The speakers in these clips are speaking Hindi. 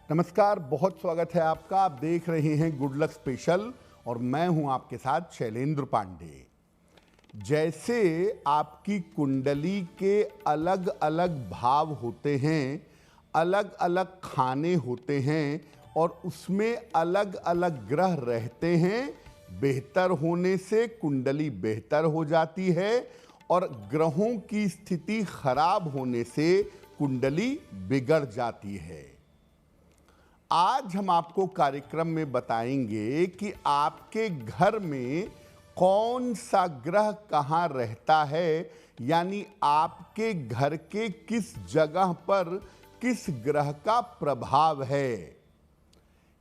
नमस्कार, बहुत स्वागत है आपका। आप देख रहे हैं गुड लक स्पेशल और मैं हूं आपके साथ शैलेंद्र पांडे। जैसे आपकी कुंडली के अलग अलग भाव होते हैं, अलग अलग खाने होते हैं और उसमें अलग अलग ग्रह रहते हैं, बेहतर होने से कुंडली बेहतर हो जाती है और ग्रहों की स्थिति खराब होने से कुंडली बिगड़ जाती है। आज हम आपको कार्यक्रम में बताएंगे कि आपके घर में कौन सा ग्रह कहाँ रहता है, यानी आपके घर के किस जगह पर किस ग्रह का प्रभाव है।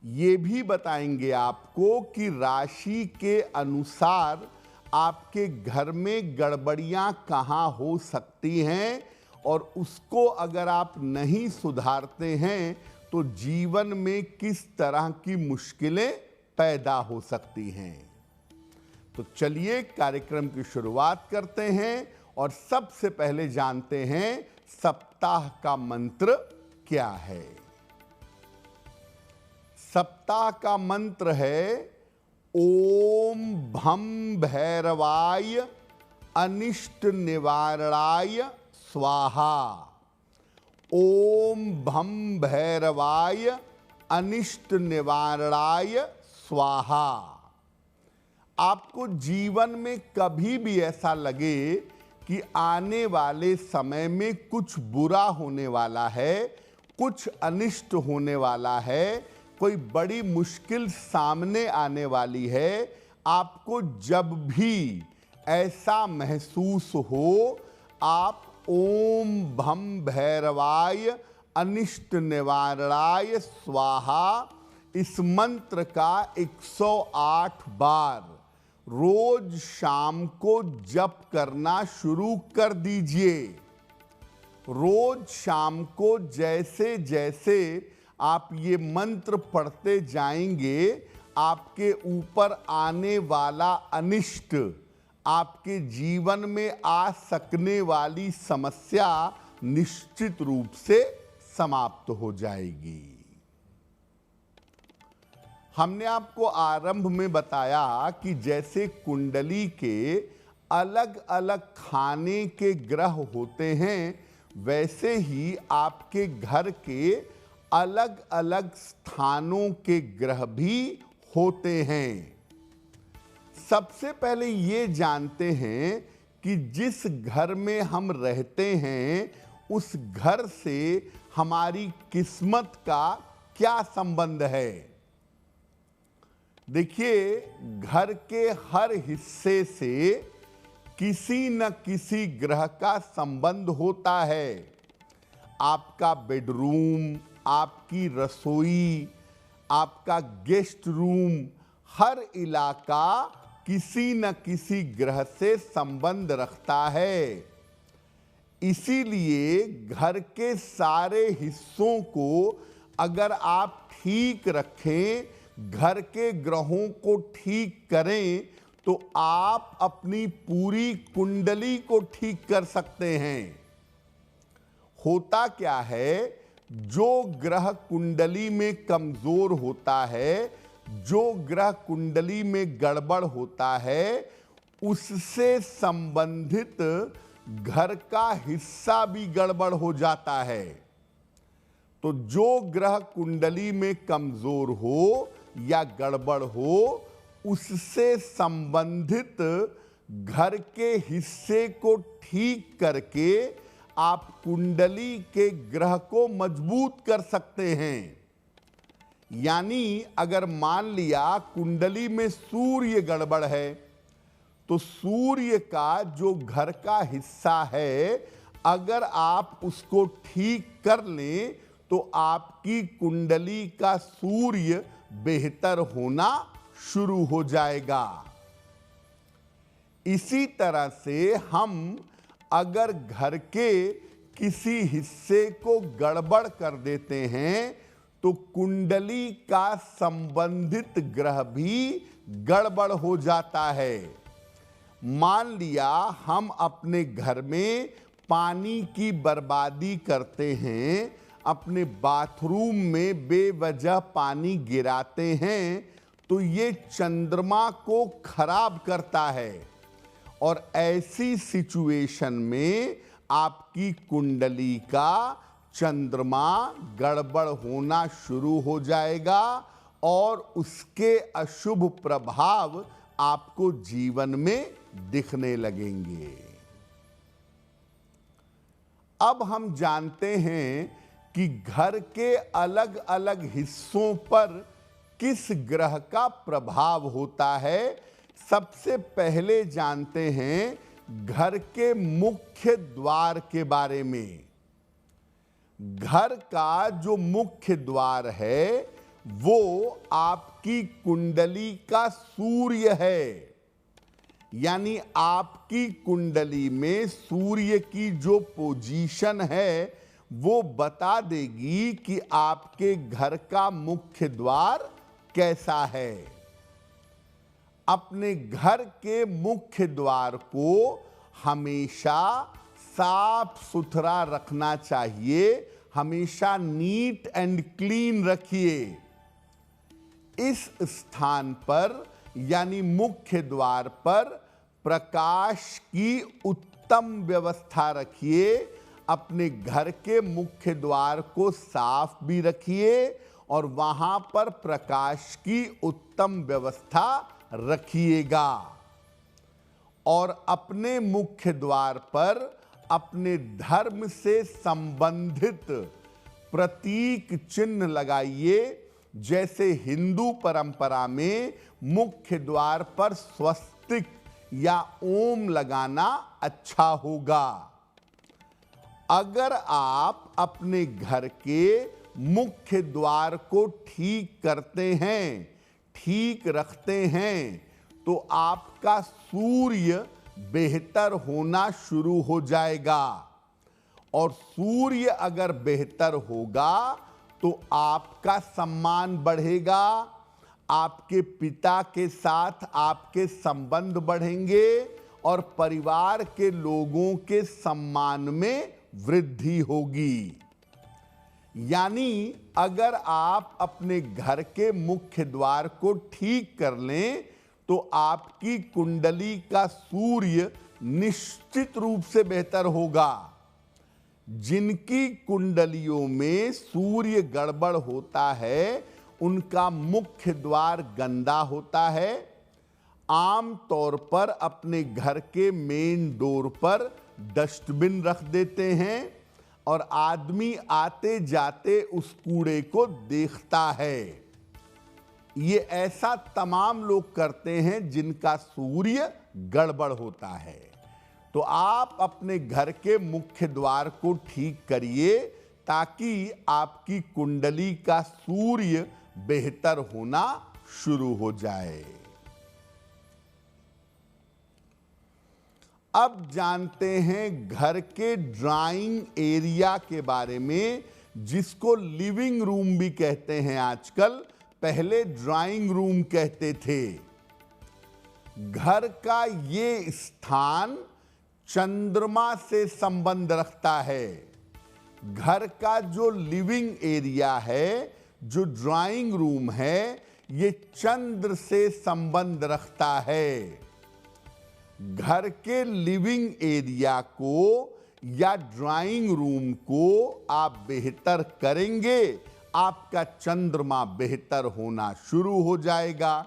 ये भी बताएंगे आपको कि राशि के अनुसार आपके घर में गड़बड़ियां कहाँ हो सकती हैं और उसको अगर आप नहीं सुधारते हैं तो जीवन में किस तरह की मुश्किलें पैदा हो सकती हैं। तो चलिए कार्यक्रम की शुरुआत करते हैं और सबसे पहले जानते हैं सप्ताह का मंत्र क्या है। सप्ताह का मंत्र है ओम भम भैरवाय अनिष्ट निवारणाय स्वाहा। ओम भम भैरवाय अनिष्ट निवारणाय स्वाहा। आपको जीवन में कभी भी ऐसा लगे कि आने वाले समय में कुछ बुरा होने वाला है, कुछ अनिष्ट होने वाला है, कोई बड़ी मुश्किल सामने आने वाली है, आपको जब भी ऐसा महसूस हो, आप ओम भम भैरवाय अनिष्ट निवारणाय स्वाहा इस मंत्र का 108 बार रोज शाम को जप करना शुरू कर दीजिए। रोज शाम को जैसे जैसे आप ये मंत्र पढ़ते जाएंगे, आपके ऊपर आने वाला अनिष्ट, आपके जीवन में आ सकने वाली समस्या निश्चित रूप से समाप्त हो जाएगी। हमने आपको आरंभ में बताया कि जैसे कुंडली के अलग अलग खाने के ग्रह होते हैं, वैसे ही आपके घर के अलग अलग स्थानों के ग्रह भी होते हैं। सबसे पहले ये जानते हैं कि जिस घर में हम रहते हैं उस घर से हमारी किस्मत का क्या संबंध है। देखिए, घर के हर हिस्से से किसी न किसी ग्रह का संबंध होता है। आपका बेडरूम, आपकी रसोई, आपका गेस्ट रूम, हर इलाका किसी न किसी ग्रह से संबंध रखता है। इसीलिए घर के सारे हिस्सों को अगर आप ठीक रखें, घर के ग्रहों को ठीक करें, तो आप अपनी पूरी कुंडली को ठीक कर सकते हैं। होता क्या है, जो ग्रह कुंडली में कमजोर होता है, जो ग्रह कुंडली में गड़बड़ होता है, उससे संबंधित घर का हिस्सा भी गड़बड़ हो जाता है। तो जो ग्रह कुंडली में कमजोर हो या गड़बड़ हो, उससे संबंधित घर के हिस्से को ठीक करके आप कुंडली के ग्रह को मजबूत कर सकते हैं। यानी अगर मान लिया कुंडली में सूर्य गड़बड़ है, तो सूर्य का जो घर का हिस्सा है, अगर आप उसको ठीक कर लें तो आपकी कुंडली का सूर्य बेहतर होना शुरू हो जाएगा। इसी तरह से हम अगर घर के किसी हिस्से को गड़बड़ कर देते हैं तो कुंडली का संबंधित ग्रह भी गड़बड़ हो जाता है। मान लिया हम अपने घर में पानी की बर्बादी करते हैं, अपने बाथरूम में बेवजह पानी गिराते हैं तो ये चंद्रमा को खराब करता है और ऐसी सिचुएशन में आपकी कुंडली का चंद्रमा गड़बड़ होना शुरू हो जाएगा और उसके अशुभ प्रभाव आपको जीवन में दिखने लगेंगे। अब हम जानते हैं कि घर के अलग अलग हिस्सों पर किस ग्रह का प्रभाव होता है। सबसे पहले जानते हैं घर के मुख्य द्वार के बारे में। घर का जो मुख्य द्वार है वो आपकी कुंडली का सूर्य है, यानी आपकी कुंडली में सूर्य की जो पोजीशन है वो बता देगी कि आपके घर का मुख्य द्वार कैसा है। अपने घर के मुख्य द्वार को हमेशा साफ सुथरा रखना चाहिए, हमेशा नीट एंड क्लीन रखिए। इस स्थान पर यानी मुख्य द्वार पर प्रकाश की उत्तम व्यवस्था रखिए। अपने घर के मुख्य द्वार को साफ भी रखिए और वहां पर प्रकाश की उत्तम व्यवस्था रखिएगा। और अपने मुख्य द्वार पर अपने धर्म से संबंधित प्रतीक चिन्ह लगाइए। जैसे हिंदू परंपरा में मुख्य द्वार पर स्वस्तिक या ओम लगाना अच्छा होगा। अगर आप अपने घर के मुख्य द्वार को ठीक करते हैं, ठीक रखते हैं, तो आपका सूर्य बेहतर होना शुरू हो जाएगा। और सूर्य अगर बेहतर होगा तो आपका सम्मान बढ़ेगा, आपके पिता के साथ आपके संबंध बढ़ेंगे और परिवार के लोगों के सम्मान में वृद्धि होगी। यानी अगर आप अपने घर के मुख्य द्वार को ठीक कर लें तो आपकी कुंडली का सूर्य निश्चित रूप से बेहतर होगा। जिनकी कुंडलियों में सूर्य गड़बड़ होता है उनका मुख्य द्वार गंदा होता है। आम तौर पर अपने घर के मेन डोर पर डस्टबिन रख देते हैं और आदमी आते जाते उस कूड़े को देखता है। ये ऐसा तमाम लोग करते हैं जिनका सूर्य गड़बड़ होता है। तो आप अपने घर के मुख्य द्वार को ठीक करिए ताकि आपकी कुंडली का सूर्य बेहतर होना शुरू हो जाए। अब जानते हैं घर के ड्राइंग एरिया के बारे में, जिसको लिविंग रूम भी कहते हैं आजकल, पहले ड्राइंग रूम कहते थे। घर का ये स्थान चंद्रमा से संबंध रखता है। घर का जो लिविंग एरिया है, जो ड्राइंग रूम है, ये चंद्र से संबंध रखता है। घर के लिविंग एरिया को या ड्राइंग रूम को आप बेहतर करेंगे, आपका चंद्रमा बेहतर होना शुरू हो जाएगा।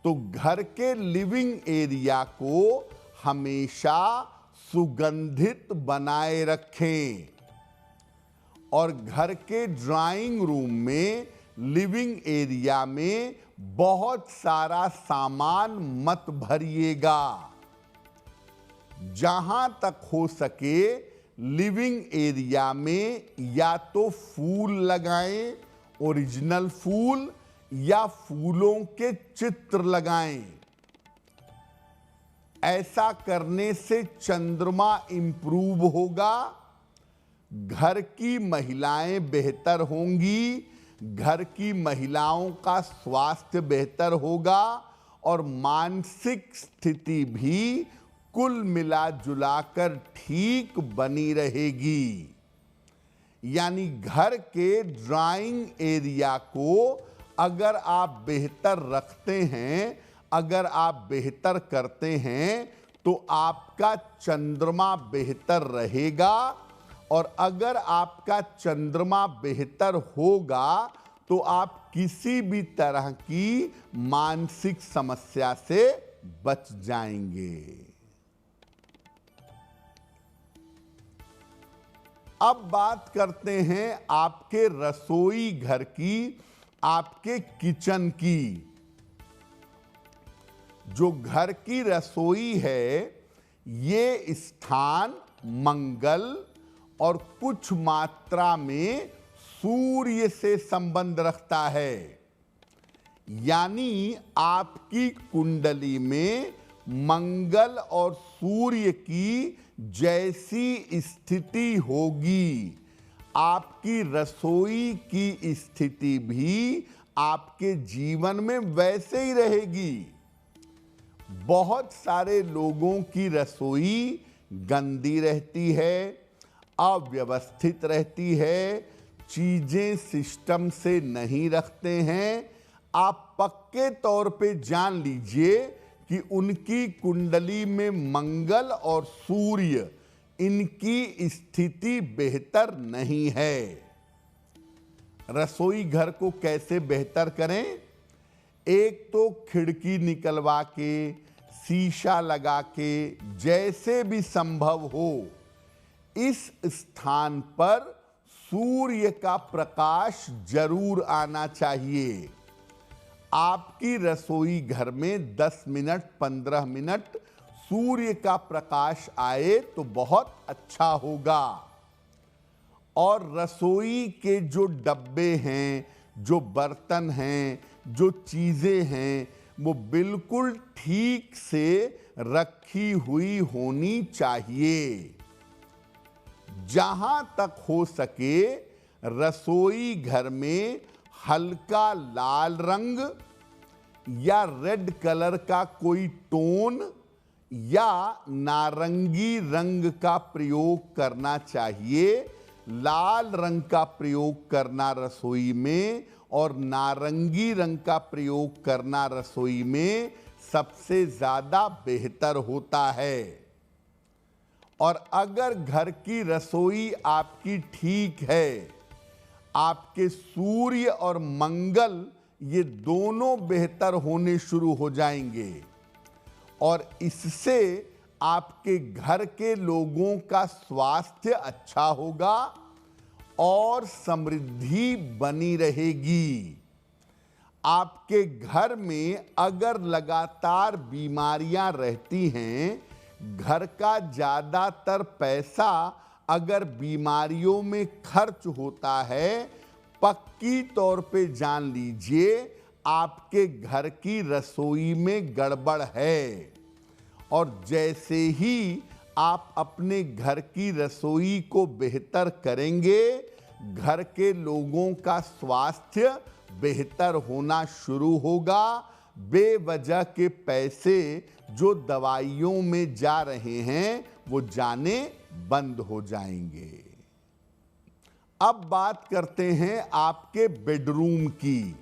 तो घर के लिविंग एरिया को हमेशा सुगंधित बनाए रखें और घर के ड्राइंग रूम में, लिविंग एरिया में बहुत सारा सामान मत भरिएगा। जहां तक हो सके लिविंग एरिया में या तो फूल लगाएं, ओरिजिनल फूल, या फूलों के चित्र लगाएं। ऐसा करने से चंद्रमा इंप्रूव होगा, घर की महिलाएं बेहतर होंगी, घर की महिलाओं का स्वास्थ्य बेहतर होगा और मानसिक स्थिति भी कुल मिला जुलाकर ठीक बनी रहेगी। यानी घर के ड्राइंग एरिया को अगर आप बेहतर रखते हैं, अगर आप बेहतर करते हैं, तो आपका चंद्रमा बेहतर रहेगा। और अगर आपका चंद्रमा बेहतर होगा तो आप किसी भी तरह की मानसिक समस्या से बच जाएंगे। अब बात करते हैं आपके रसोई घर की, आपके किचन की। जो घर की रसोई है, ये स्थान मंगल और कुछ मात्रा में सूर्य से संबंध रखता है। यानी आपकी कुंडली में मंगल और सूर्य की जैसी स्थिति होगी, आपकी रसोई की स्थिति भी आपके जीवन में वैसे ही रहेगी। बहुत सारे लोगों की रसोई गंदी रहती है, अव्यवस्थित रहती है, चीजें सिस्टम से नहीं रखते हैं। आप पक्के तौर पे जान लीजिए कि उनकी कुंडली में मंगल और सूर्य, इनकी स्थिति बेहतर नहीं है। रसोई घर को कैसे बेहतर करें? एक तो खिड़की निकलवा के, शीशा लगा के, जैसे भी संभव हो इस स्थान पर सूर्य का प्रकाश जरूर आना चाहिए। आपकी रसोई घर में 10 मिनट 15 मिनट सूर्य का प्रकाश आए तो बहुत अच्छा होगा। और रसोई के जो डब्बे हैं, जो बर्तन हैं, जो चीजें हैं, वो बिल्कुल ठीक से रखी हुई होनी चाहिए। जहां तक हो सके रसोई घर में हल्का लाल रंग या रेड कलर का कोई टोन या नारंगी रंग का प्रयोग करना चाहिए। लाल रंग का प्रयोग करना रसोई में और नारंगी रंग का प्रयोग करना रसोई में सबसे ज्यादा बेहतर होता है। और अगर घर की रसोई आपकी ठीक है, आपके सूर्य और मंगल ये दोनों बेहतर होने शुरू हो जाएंगे और इससे आपके घर के लोगों का स्वास्थ्य अच्छा होगा और समृद्धि बनी रहेगी। आपके घर में अगर लगातार बीमारियां रहती हैं, घर का ज्यादातर पैसा अगर बीमारियों में खर्च होता है, पक्की तौर पे जान लीजिए आपके घर की रसोई में गड़बड़ है। और जैसे ही आप अपने घर की रसोई को बेहतर करेंगे, घर के लोगों का स्वास्थ्य बेहतर होना शुरू होगा। बेवजह के पैसे जो दवाइयों में जा रहे हैं वो जाने बंद हो जाएंगे। अब बात करते हैं आपके बेडरूम की।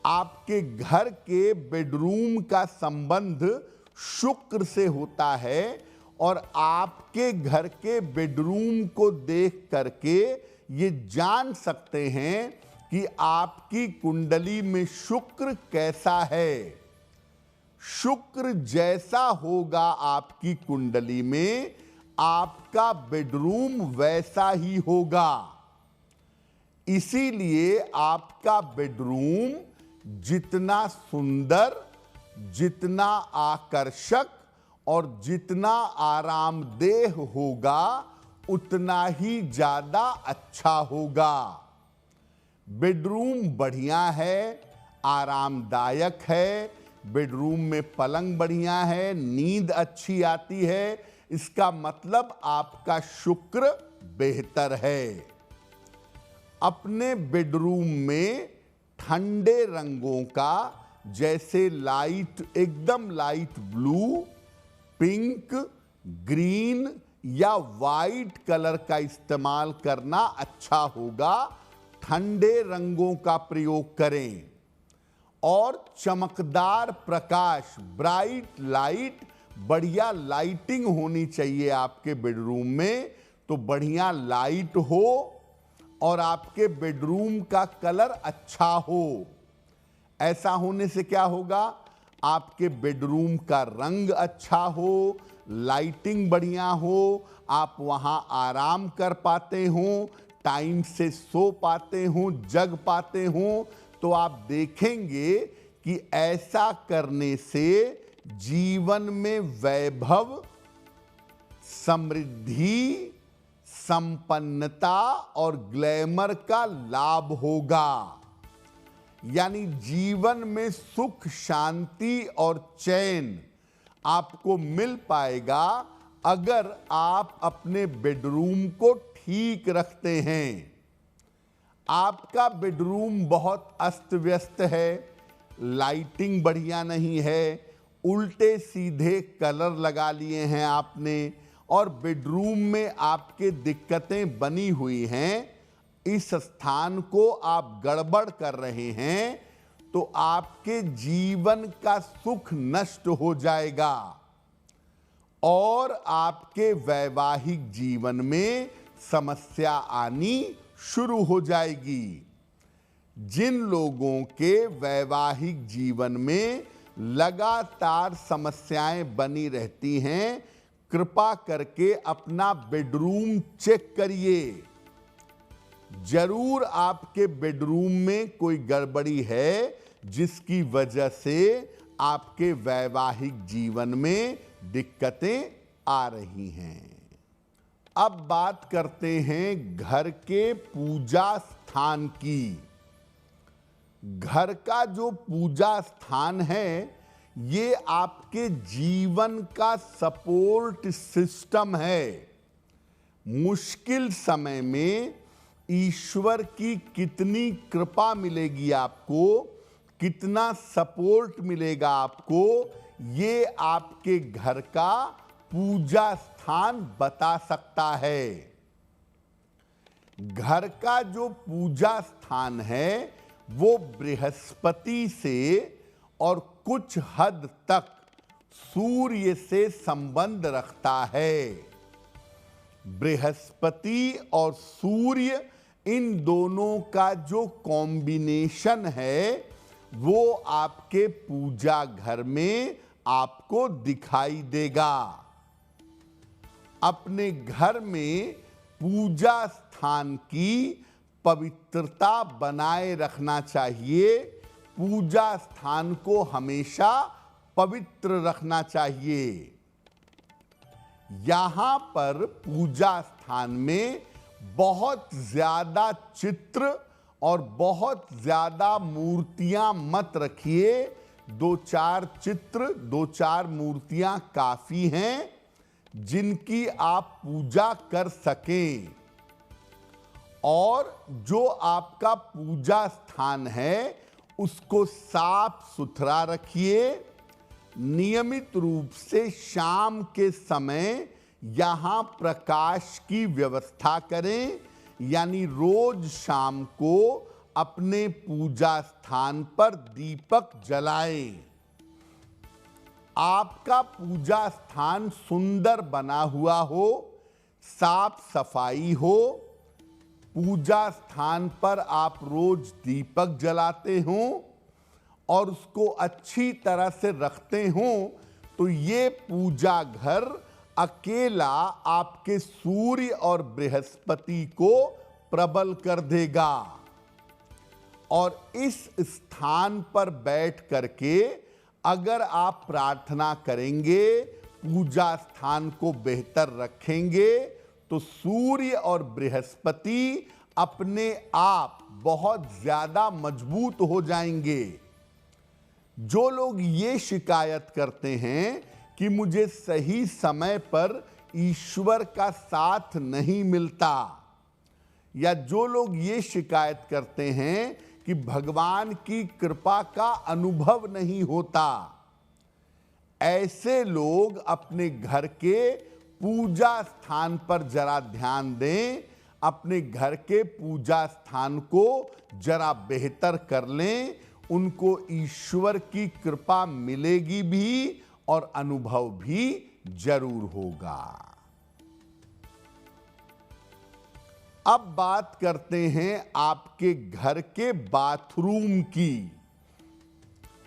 आपके घर के बेडरूम का संबंध शुक्र से होता है और आपके घर के बेडरूम को देख करके ये जान सकते हैं कि आपकी कुंडली में शुक्र कैसा है। शुक्र जैसा होगा आपकी कुंडली में, आपका बेडरूम वैसा ही होगा। इसीलिए आपका बेडरूम जितना सुंदर, जितना आकर्षक और जितना आरामदेह होगा, उतना ही ज्यादा अच्छा होगा। बेडरूम बढ़िया है, आरामदायक है, बेडरूम में पलंग बढ़िया है, नींद अच्छी आती है, इसका मतलब आपका शुक्र बेहतर है। अपने बेडरूम में ठंडे रंगों का, जैसे लाइट, एकदम लाइट ब्लू, पिंक, ग्रीन या वाइट कलर का इस्तेमाल करना अच्छा होगा। ठंडे रंगों का प्रयोग करें और चमकदार प्रकाश, ब्राइट लाइट, बढ़िया लाइटिंग होनी चाहिए आपके बेडरूम में। तो बढ़िया लाइट हो और आपके बेडरूम का कलर अच्छा हो। ऐसा होने से क्या होगा, आपके बेडरूम का रंग अच्छा हो, लाइटिंग बढ़िया हो, आप वहां आराम कर पाते हो, टाइम से सो पाते हो, जग पाते हो। तो आप देखेंगे कि ऐसा करने से जीवन में वैभव, समृद्धि, संपन्नता और ग्लैमर का लाभ होगा। यानी जीवन में सुख, शांति और चैन आपको मिल पाएगा अगर आप अपने बेडरूम को ठीक रखते हैं। आपका बेडरूम बहुत अस्त व्यस्त है, लाइटिंग बढ़िया नहीं है, उल्टे सीधे कलर लगा लिए हैं आपने और बेडरूम में आपके दिक्कतें बनी हुई हैं, इस स्थान को आप गड़बड़ कर रहे हैं, तो आपके जीवन का सुख नष्ट हो जाएगा और आपके वैवाहिक जीवन में समस्या आनी शुरू हो जाएगी। जिन लोगों के वैवाहिक जीवन में लगातार समस्याएं बनी रहती हैं, कृपा करके अपना बेडरूम चेक करिए। जरूर आपके बेडरूम में कोई गड़बड़ी है जिसकी वजह से आपके वैवाहिक जीवन में दिक्कतें आ रही हैं। अब बात करते हैं घर के पूजा स्थान की। घर का जो पूजा स्थान है, ये आपके जीवन का सपोर्ट सिस्टम है। मुश्किल समय में ईश्वर की कितनी कृपा मिलेगी आपको, कितना सपोर्ट मिलेगा आपको, ये आपके घर का पूजा स्थान बता सकता है। घर का जो पूजा स्थान है वो बृहस्पति से और कुछ हद तक सूर्य से संबंध रखता है। बृहस्पति और सूर्य, इन दोनों का जो कॉम्बिनेशन है वो आपके पूजा घर में आपको दिखाई देगा। अपने घर में पूजा स्थान की पवित्रता बनाए रखना चाहिए। पूजा स्थान को हमेशा पवित्र रखना चाहिए। यहां पर पूजा स्थान में बहुत ज्यादा चित्र और बहुत ज्यादा मूर्तियां मत रखिए। 2-4 चित्र, 2-4 मूर्तियां काफी हैं जिनकी आप पूजा कर सकें। और जो आपका पूजा स्थान है उसको साफ सुथरा रखिए। नियमित रूप से शाम के समय यहां प्रकाश की व्यवस्था करें। यानी रोज शाम को अपने पूजा स्थान पर दीपक जलाएं। आपका पूजा स्थान सुंदर बना हुआ हो, साफ सफाई हो, पूजा स्थान पर आप रोज दीपक जलाते हो और उसको अच्छी तरह से रखते हो, तो ये पूजा घर अकेला आपके सूर्य और बृहस्पति को प्रबल कर देगा। और इस स्थान पर बैठ करके अगर आप प्रार्थना करेंगे, पूजा स्थान को बेहतर रखेंगे, तो सूर्य और बृहस्पति अपने आप बहुत ज्यादा मजबूत हो जाएंगे। जो लोग ये शिकायत करते हैं कि मुझे सही समय पर ईश्वर का साथ नहीं मिलता, या जो लोग ये शिकायत करते हैं कि भगवान की कृपा का अनुभव नहीं होता, ऐसे लोग अपने घर के पूजा स्थान पर जरा ध्यान दें, अपने घर के पूजा स्थान को जरा बेहतर कर लें, उनको ईश्वर की कृपा मिलेगी भी और अनुभव भी जरूर होगा। अब बात करते हैं आपके घर के बाथरूम की।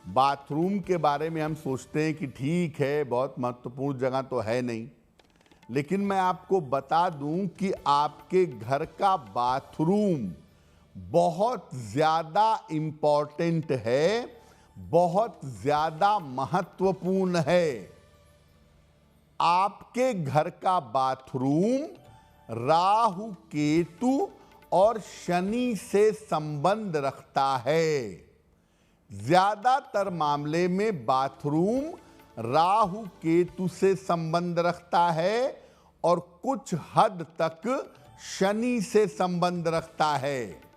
बाथरूम के बारे में हम सोचते हैं कि ठीक है, बहुत महत्वपूर्ण जगह तो है नहीं, लेकिन मैं आपको बता दूं कि आपके घर का बाथरूम बहुत ज्यादा इंपॉर्टेंट है, बहुत ज्यादा महत्वपूर्ण है। आपके घर का बाथरूम राहु, केतु और शनि से संबंध रखता है। ज्यादातर मामले में बाथरूम राहु केतु से संबंध रखता है और कुछ हद तक शनि से संबंध रखता है।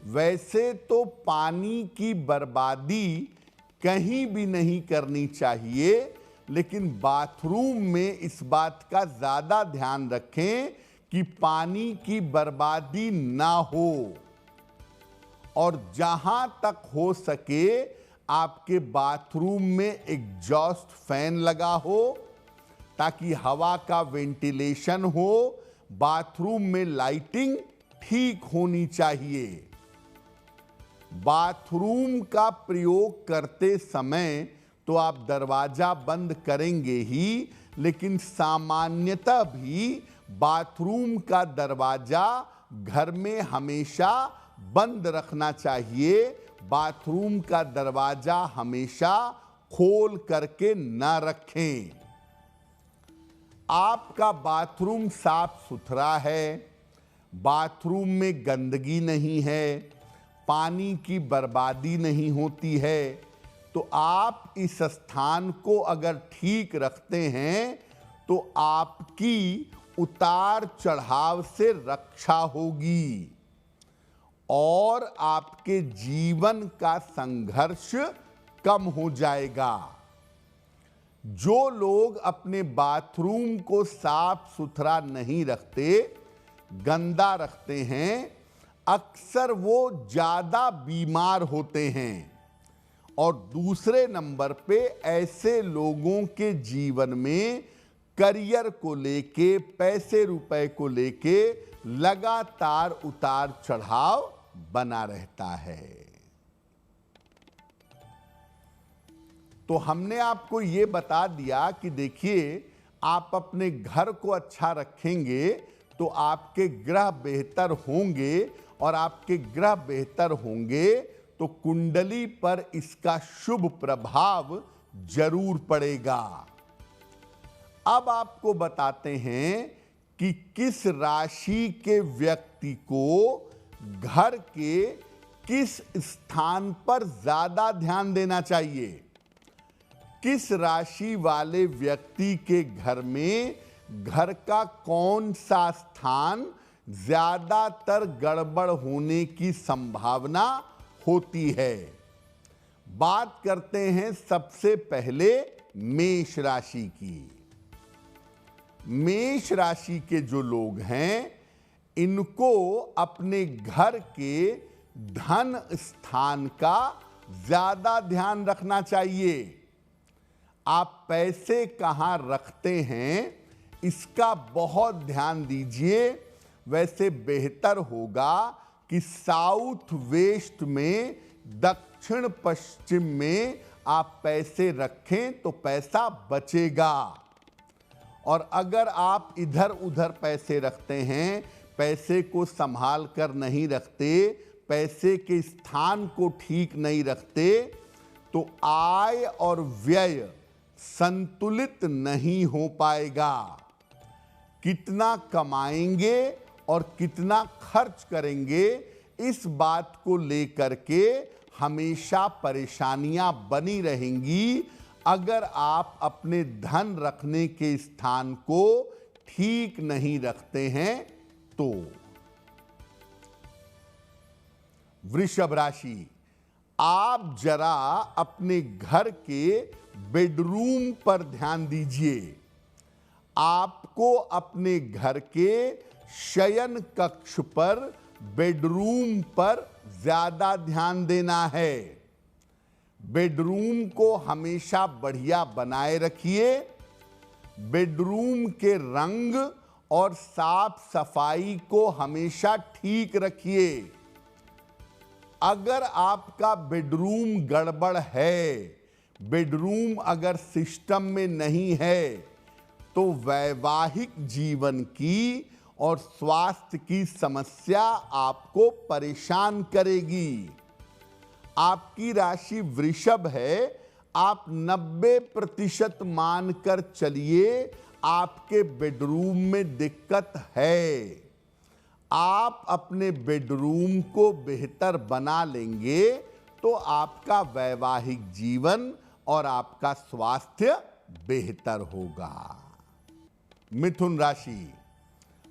वैसे तो पानी की बर्बादी कहीं भी नहीं करनी चाहिए, लेकिन बाथरूम में इस बात का ज्यादा ध्यान रखें कि पानी की बर्बादी ना हो, और जहां तक हो सके आपके बाथरूम में एग्जॉस्ट फैन लगा हो ताकि हवा का वेंटिलेशन हो। बाथरूम में लाइटिंग ठीक होनी चाहिए। बाथरूम का प्रयोग करते समय तो आप दरवाजा बंद करेंगे ही, लेकिन सामान्यतः भी बाथरूम का दरवाजा घर में हमेशा बंद रखना चाहिए। बाथरूम का दरवाजा हमेशा खोल करके ना रखें। आपका बाथरूम साफ सुथरा है, बाथरूम में गंदगी नहीं है, पानी की बर्बादी नहीं होती है, तो आप इस स्थान को अगर ठीक रखते हैं तो आपकी उतार चढ़ाव से रक्षा होगी और आपके जीवन का संघर्ष कम हो जाएगा। जो लोग अपने बाथरूम को साफ सुथरा नहीं रखते, गंदा रखते हैं, अक्सर वो ज्यादा बीमार होते हैं। और दूसरे नंबर पे ऐसे लोगों के जीवन में करियर को लेके, पैसे रुपए को लेके लगातार उतार चढ़ाव बना रहता है। तो हमने आपको ये बता दिया कि देखिए, आप अपने घर को अच्छा रखेंगे तो आपके ग्रह बेहतर होंगे, और आपके ग्रह बेहतर होंगे तो कुंडली पर इसका शुभ प्रभाव जरूर पड़ेगा। अब आपको बताते हैं कि किस राशि के व्यक्ति को घर के किस स्थान पर ज्यादा ध्यान देना चाहिए। किस राशि वाले व्यक्ति के घर में घर का कौन सा स्थान ज्यादातर गड़बड़ होने की संभावना होती है। बात करते हैं सबसे पहले मेष राशि की। मेष राशि के जो लोग हैं, इनको अपने घर के धन स्थान का ज्यादा ध्यान रखना चाहिए। आप पैसे कहां रखते हैं इसका बहुत ध्यान दीजिए। वैसे बेहतर होगा कि साउथ वेस्ट में, दक्षिण पश्चिम में आप पैसे रखें तो पैसा बचेगा। और अगर आप इधर उधर पैसे रखते हैं, पैसे को संभाल कर नहीं रखते, पैसे के स्थान को ठीक नहीं रखते, तो आय और व्यय संतुलित नहीं हो पाएगा। कितना कमाएंगे और कितना खर्च करेंगे, इस बात को लेकर के हमेशा परेशानियां बनी रहेंगी अगर आप अपने धन रखने के स्थान को ठीक नहीं रखते हैं तो। वृषभ राशि, आप जरा अपने घर के बेडरूम पर ध्यान दीजिए। आपको अपने घर के शयन कक्ष पर, बेडरूम पर ज्यादा ध्यान देना है। बेडरूम को हमेशा बढ़िया बनाए रखिए। बेडरूम के रंग और साफ सफाई को हमेशा ठीक रखिए। अगर आपका बेडरूम गड़बड़ है, बेडरूम अगर सिस्टम में नहीं है, तो वैवाहिक जीवन की और स्वास्थ्य की समस्या आपको परेशान करेगी। आपकी राशि वृषभ है। आप 90% मानकर चलिए आपके बेडरूम में दिक्कत है। आप अपने बेडरूम को बेहतर बना लेंगे तो आपका वैवाहिक जीवन और आपका स्वास्थ्य बेहतर होगा। मिथुन राशि।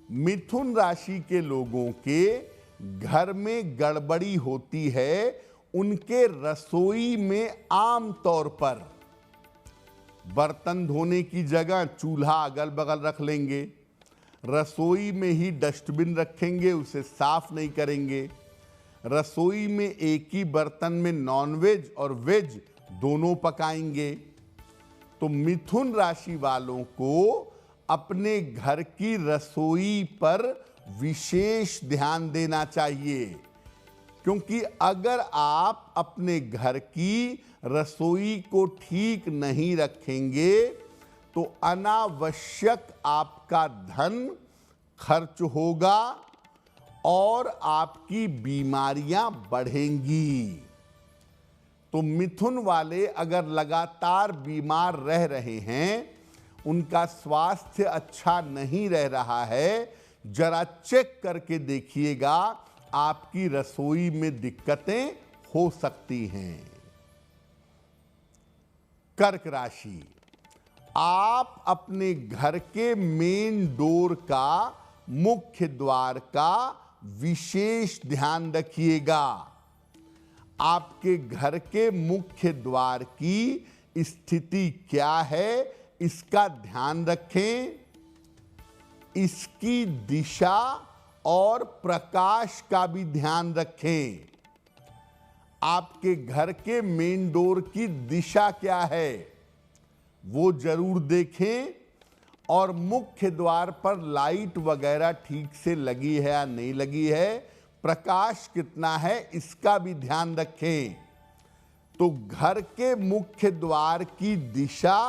मिथुन राशि के लोगों के घर में गड़बड़ी होती है। उनके रसोई में आम तौर पर बर्तन धोने की जगह चूल्हा अगल बगल रख लेंगे, रसोई में ही डस्टबिन रखेंगे, उसे साफ नहीं करेंगे। रसोई में एक ही बर्तन में नॉनवेज और वेज दोनों पकाएंगे। तो मिथुन राशि वालों को अपने घर की रसोई पर विशेष ध्यान देना चाहिए, क्योंकि अगर आप अपने घर की रसोई को ठीक नहीं रखेंगे तो अनावश्यक आपका धन खर्च होगा और आपकी बीमारियां बढ़ेंगी। तो मिथुन वाले अगर लगातार बीमार रह रहे हैं, उनका स्वास्थ्य अच्छा नहीं रह रहा है, जरा चेक करके देखिएगा, आपकी रसोई में दिक्कतें हो सकती हैं। कर्क राशि। आप अपने घर के मेन डोर का, मुख्य द्वार का विशेष ध्यान रखिएगा। आपके घर के मुख्य द्वार की स्थिति क्या है, इसका ध्यान रखें। इसकी दिशा और प्रकाश का भी ध्यान रखें। आपके घर के मेन डोर की दिशा क्या है वो जरूर देखें, और मुख्य द्वार पर लाइट वगैरह ठीक से लगी है या नहीं लगी है, प्रकाश कितना है, इसका भी ध्यान रखें। तो घर के मुख्य द्वार की दिशा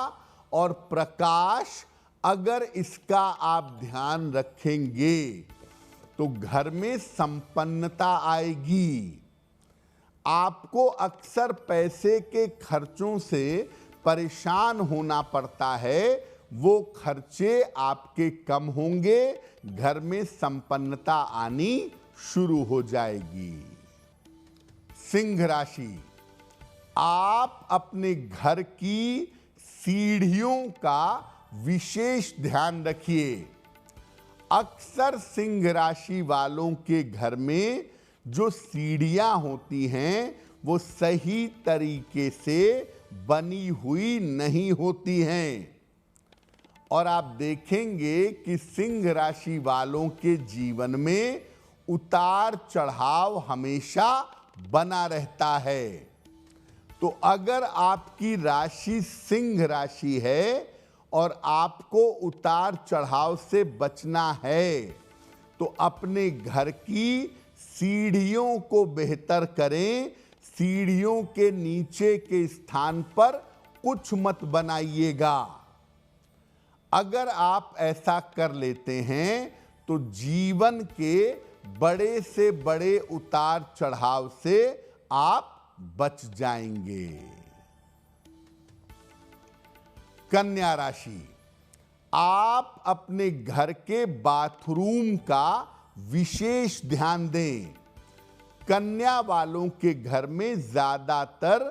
और प्रकाश, अगर इसका आप ध्यान रखेंगे तो घर में संपन्नता आएगी। आपको अक्सर पैसे के खर्चों से परेशान होना पड़ता है, वो खर्चे आपके कम होंगे, घर में संपन्नता आनी शुरू हो जाएगी। सिंह राशि। आप अपने घर की सीढ़ियों का विशेष ध्यान रखिए। अक्सर सिंह राशि वालों के घर में जो सीढ़ियां होती हैं वो सही तरीके से बनी हुई नहीं होती हैं, और आप देखेंगे कि सिंह राशि वालों के जीवन में उतार चढ़ाव हमेशा बना रहता है। तो अगर आपकी राशि सिंह राशि है और आपको उतार चढ़ाव से बचना है, तो अपने घर की सीढ़ियों को बेहतर करें। सीढ़ियों के नीचे के स्थान पर कुछ मत बनाइएगा। अगर आप ऐसा कर लेते हैं तो जीवन के बड़े से बड़े उतार चढ़ाव से आप बच जाएंगे। कन्या राशि। आप अपने घर के बाथरूम का विशेष ध्यान दें। कन्या वालों के घर में ज्यादातर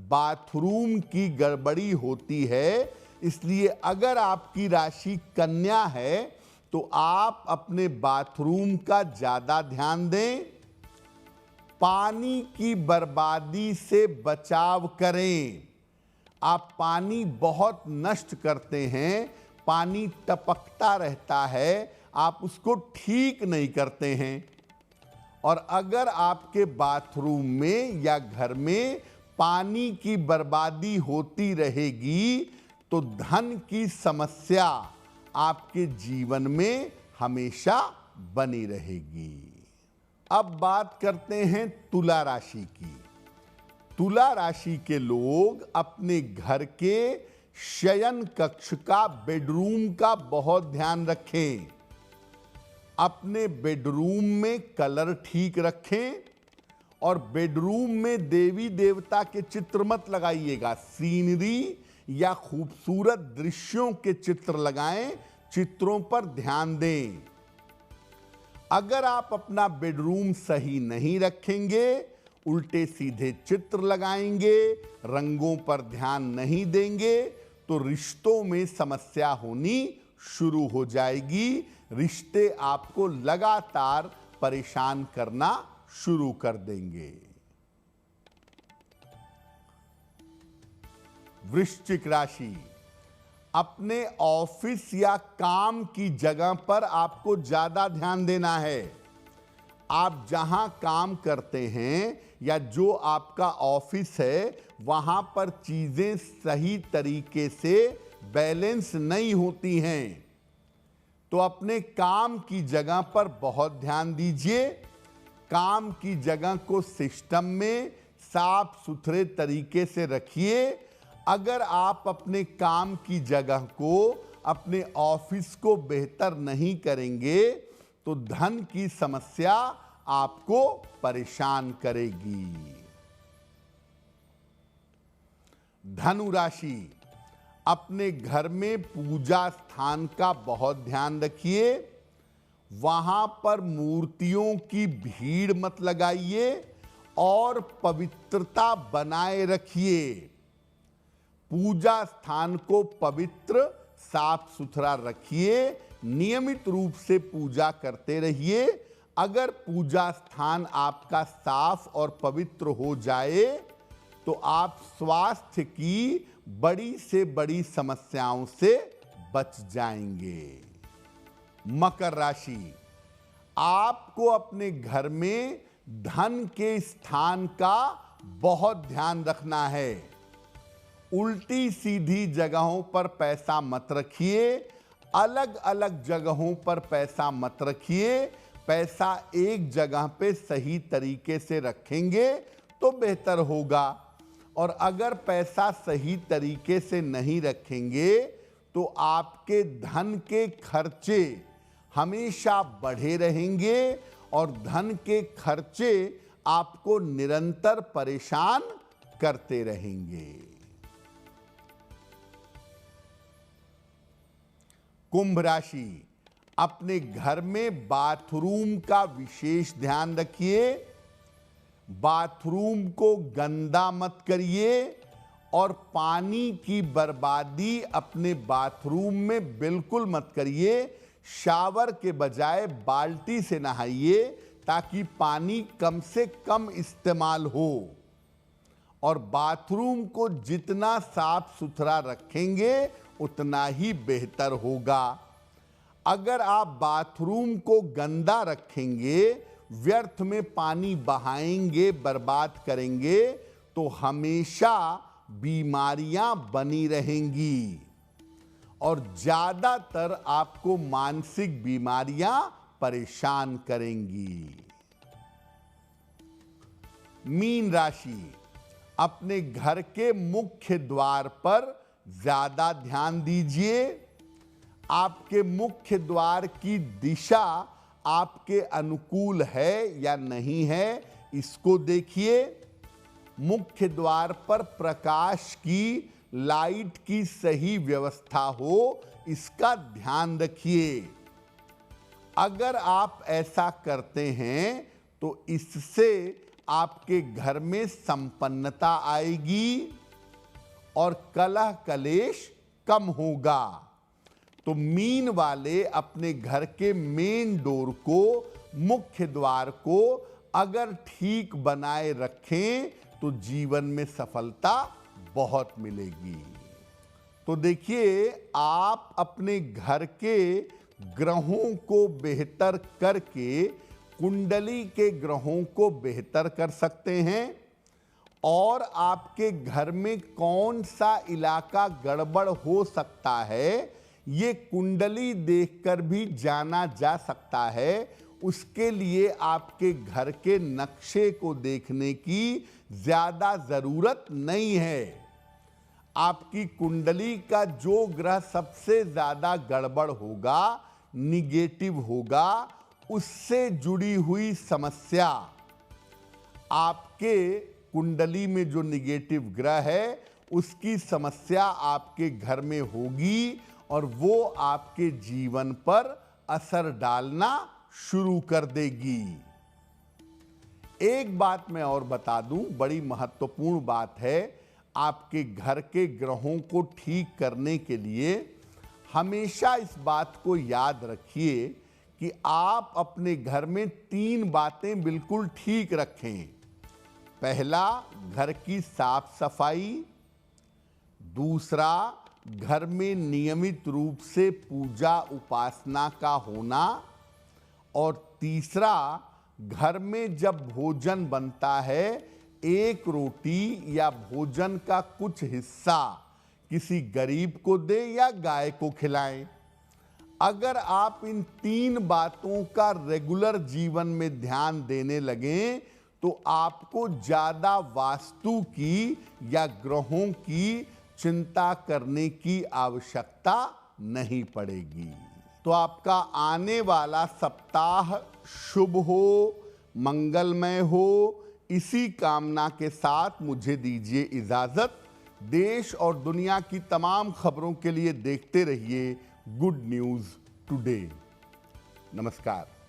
बाथरूम की गड़बड़ी होती है, इसलिए अगर आपकी राशि कन्या है तो आप अपने बाथरूम का ज्यादा ध्यान दें। पानी की बर्बादी से बचाव करें। आप पानी बहुत नष्ट करते हैं, पानी टपकता रहता है, आप उसको ठीक नहीं करते हैं। और अगर आपके बाथरूम में या घर में पानी की बर्बादी होती रहेगी तो धन की समस्या आपके जीवन में हमेशा बनी रहेगी। अब बात करते हैं तुला राशि की। तुला राशि के लोग अपने घर के शयन कक्ष का, बेडरूम का बहुत ध्यान रखें। अपने बेडरूम में कलर ठीक रखें और बेडरूम में देवी देवता के चित्र मत लगाइएगा। सीनरी या खूबसूरत दृश्यों के चित्र लगाएं, चित्रों पर ध्यान दें। अगर आप अपना बेडरूम सही नहीं रखेंगे, उल्टे सीधे चित्र लगाएंगे, रंगों पर ध्यान नहीं देंगे, तो रिश्तों में समस्या होनी शुरू हो जाएगी। रिश्ते आपको लगातार परेशान करना शुरू कर देंगे। वृश्चिक राशि, अपने ऑफिस या काम की जगह पर आपको ज्यादा ध्यान देना है। आप जहां काम करते हैं या जो आपका ऑफिस है, वहां पर चीजें सही तरीके से बैलेंस नहीं होती हैं, तो अपने काम की जगह पर बहुत ध्यान दीजिए। काम की जगह को सिस्टम में साफ सुथरे तरीके से रखिए। अगर आप अपने काम की जगह को, अपने ऑफिस को बेहतर नहीं करेंगे तो धन की समस्या आपको परेशान करेगी। धनु राशि, अपने घर में पूजा स्थान का बहुत ध्यान रखिए। वहां पर मूर्तियों की भीड़ मत लगाइए और पवित्रता बनाए रखिए। पूजा स्थान को पवित्र, साफ सुथरा रखिए। नियमित रूप से पूजा करते रहिए। अगर पूजा स्थान आपका साफ और पवित्र हो जाए तो आप स्वास्थ्य की बड़ी से बड़ी समस्याओं से बच जाएंगे। मकर राशि, आपको अपने घर में धन के स्थान का बहुत ध्यान रखना है। उल्टी सीधी जगहों पर पैसा मत रखिए। अलग अलग जगहों पर पैसा मत रखिए। पैसा एक जगह पे सही तरीके से रखेंगे तो बेहतर होगा। और अगर पैसा सही तरीके से नहीं रखेंगे तो आपके धन के खर्चे हमेशा बढ़े रहेंगे और धन के खर्चे आपको निरंतर परेशान करते रहेंगे। कुंभ राशि, अपने घर में बाथरूम का विशेष ध्यान रखिए। बाथरूम को गंदा मत करिए और पानी की बर्बादी अपने बाथरूम में बिल्कुल मत करिए। शावर के बजाय बाल्टी से नहाइए ताकि पानी कम से कम इस्तेमाल हो। और बाथरूम को जितना साफ सुथरा रखेंगे उतना ही बेहतर होगा। अगर आप बाथरूम को गंदा रखेंगे, व्यर्थ में पानी बहाएंगे, बर्बाद करेंगे तो हमेशा बीमारियां बनी रहेंगी और ज्यादातर आपको मानसिक बीमारियां परेशान करेंगी। मीन राशि, अपने घर के मुख्य द्वार पर ज्यादा ध्यान दीजिए। आपके मुख्य द्वार की दिशा आपके अनुकूल है या नहीं है, इसको देखिए। मुख्य द्वार पर प्रकाश की, लाइट की सही व्यवस्था हो, इसका ध्यान रखिए। अगर आप ऐसा करते हैं तो इससे आपके घर में संपन्नता आएगी और कलह कलेश कम होगा। तो मीन वाले अपने घर के मेन डोर को, मुख्य द्वार को अगर ठीक बनाए रखें तो जीवन में सफलता बहुत मिलेगी। तो देखिए, आप अपने घर के ग्रहों को बेहतर करके कुंडली के ग्रहों को बेहतर कर सकते हैं। और आपके घर में कौन सा इलाका गड़बड़ हो सकता है, ये कुंडली देखकर भी जाना जा सकता है। उसके लिए आपके घर के नक्शे को देखने की ज्यादा जरूरत नहीं है। आपकी कुंडली का जो ग्रह सबसे ज्यादा गड़बड़ होगा, निगेटिव होगा, उससे जुड़ी हुई समस्या, आपके कुंडली में जो निगेटिव ग्रह है उसकी समस्या आपके घर में होगी और वो आपके जीवन पर असर डालना शुरू कर देगी। एक बात मैं और बता दूं, बड़ी महत्वपूर्ण बात है। आपके घर के ग्रहों को ठीक करने के लिए हमेशा इस बात को याद रखिए कि आप अपने घर में 3 बातें बिल्कुल ठीक रखें। पहला, घर की साफ सफाई। दूसरा, घर में नियमित रूप से पूजा उपासना का होना। और तीसरा, घर में जब भोजन बनता है, एक रोटी या भोजन का कुछ हिस्सा किसी गरीब को दे या गाय को खिलाएं। अगर आप इन 3 बातों का रेगुलर जीवन में ध्यान देने लगें तो आपको ज्यादा वास्तु की या ग्रहों की चिंता करने की आवश्यकता नहीं पड़ेगी। तो आपका आने वाला सप्ताह शुभ हो, मंगलमय हो, इसी कामना के साथ मुझे दीजिए इजाजत। देश और दुनिया की तमाम खबरों के लिए देखते रहिए गुड न्यूज टुडे। नमस्कार।